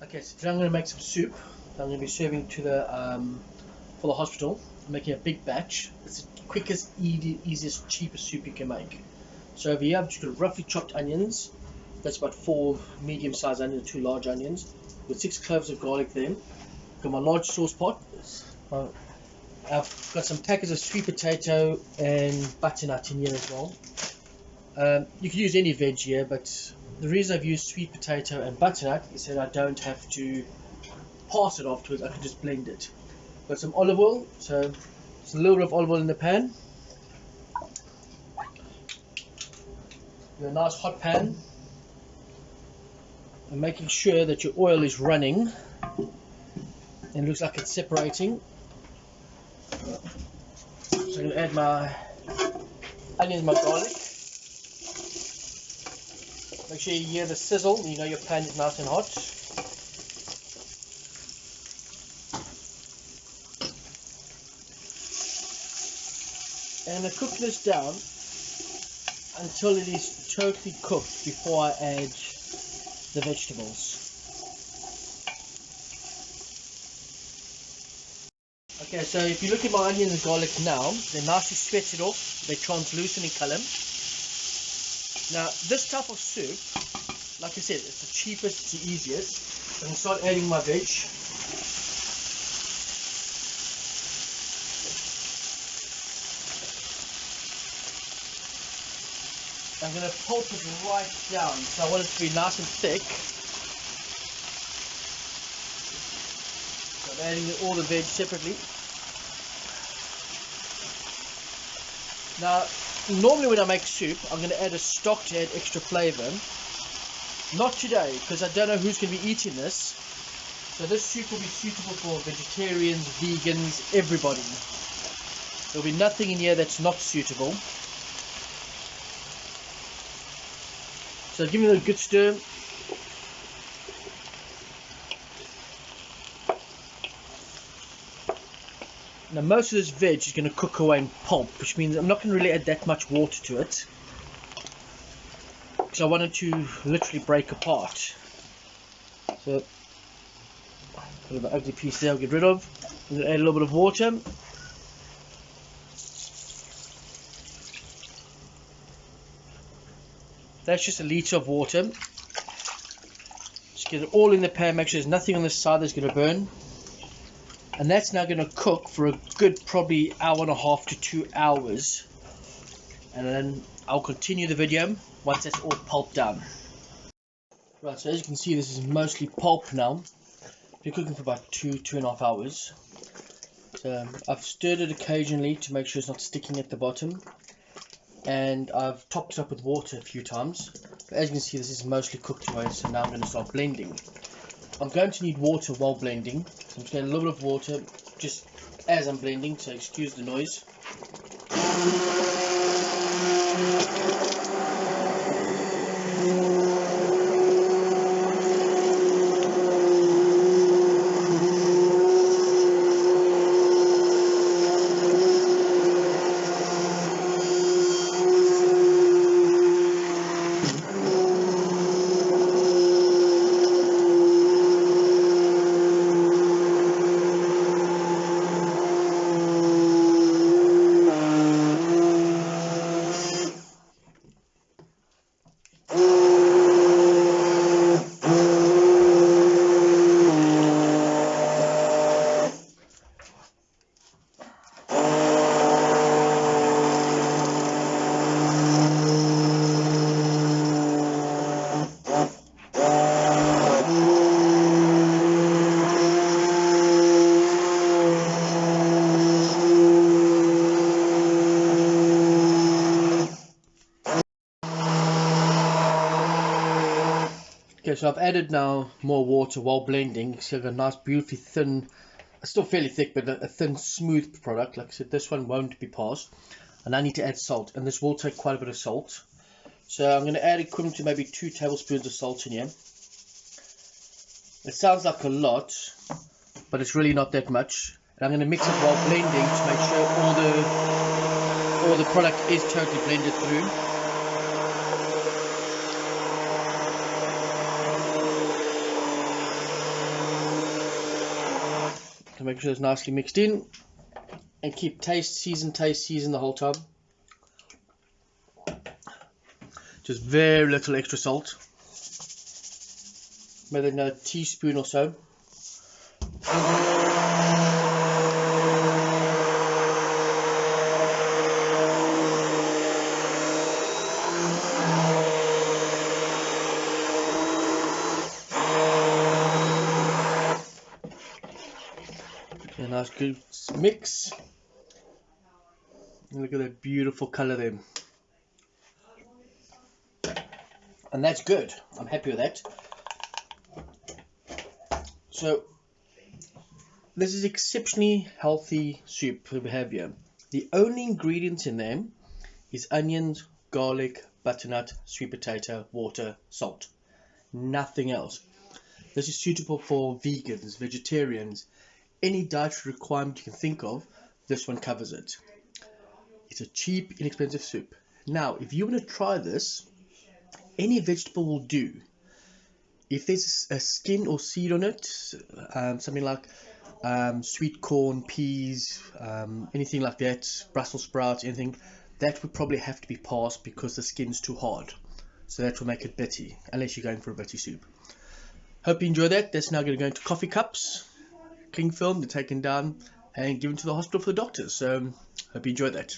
Okay, so today I'm going to make some soup. I'm going to be serving to the for the hospital. I'm making a big batch. It's the quickest, easiest, cheapest soup you can make. So over here I've just got roughly chopped onions. That's about 4 medium-sized onions, 2 large onions, with 6 cloves of garlic there. Got my large sauce pot. I've got some packets of sweet potato and butternut in here as well. You can use any veg here, but the reason I've used sweet potato and butternut is that I don't have to pass it afterwards. I can just blend it. Got some olive oil, so just a little bit of olive oil in the pan. Got a nice hot pan, and making sure that your oil is running and it looks like it's separating. So I'm going to add my onions, my garlic. Make sure you hear the sizzle, you know your pan is nice and hot. And I'm going to cook this down until it is totally cooked before I add the vegetables. Okay, so if you look at my onions and garlic now, they're nicely sweated off, they're translucent in colour. Now, this type of soup, like I said, it's the cheapest, it's the easiest. I'm going to start adding my veg. I'm going to pulp it right down, so I want it to be nice and thick. So I'm adding all the veg separately. Now, normally when I make soup, I'm going to add a stock to add extra flavour. Not today, because I don't know who's going to be eating this. So this soup will be suitable for vegetarians, vegans, everybody. There'll be nothing in here that's not suitable. So give it a good stir. Now most of this veg is going to cook away in pulp, which means I'm not going to really add that much water to it, because I want it to literally break apart. So a little bit ugly piece there I'll get rid of. I'm going to add a little bit of water. That's just a litre of water. Just get it all in the pan, make sure there's nothing on the side that's going to burn. And that's now going to cook for a good probably hour and a half to 2 hours. And then I'll continue the video once that's all pulped down. Right, so as you can see, this is mostly pulp now. Been cooking for about 2.5 hours. So I've stirred it occasionally to make sure it's not sticking at the bottom. And I've topped it up with water a few times. But as you can see, this is mostly cooked away, so now I'm going to start blending. I'm going to need water while blending, so I'm just going to add a little bit of water just as I'm blending, so excuse the noise. Okay, so I've added now more water while blending, so I've got a nice beautifully thin, it's still fairly thick, but a thin smooth product. Like I said, this one won't be passed. And I need to add salt, and this will take quite a bit of salt. So I'm going to add equivalent to maybe 2 tablespoons of salt in here. It sounds like a lot, but it's really not that much. And I'm going to mix it while blending to make sure all the product is totally blended through. So make sure it's nicely mixed in, and keep season the whole time. Just very little extra salt, maybe another teaspoon or so. A nice good mix. And look at that beautiful colour there. And that's good. I'm happy with that. So this is exceptionally healthy soup we have here. The only ingredients in them is onions, garlic, butternut, sweet potato, water, salt. Nothing else. This is suitable for vegans, vegetarians, any dietary requirement you can think of. This one covers it. It's a cheap, inexpensive soup. Now, if you want to try this, any vegetable will do. If there's a skin or seed on it, something like sweet corn, peas, anything like that, Brussels sprouts, anything, that would probably have to be passed because the skin's too hard. So that will make it bitty, unless you're going for a bitty soup. Hope you enjoyed that. That's now going to go into coffee cups, cling film, they're taken down and given to the hospital for the doctors. So hope you enjoyed that.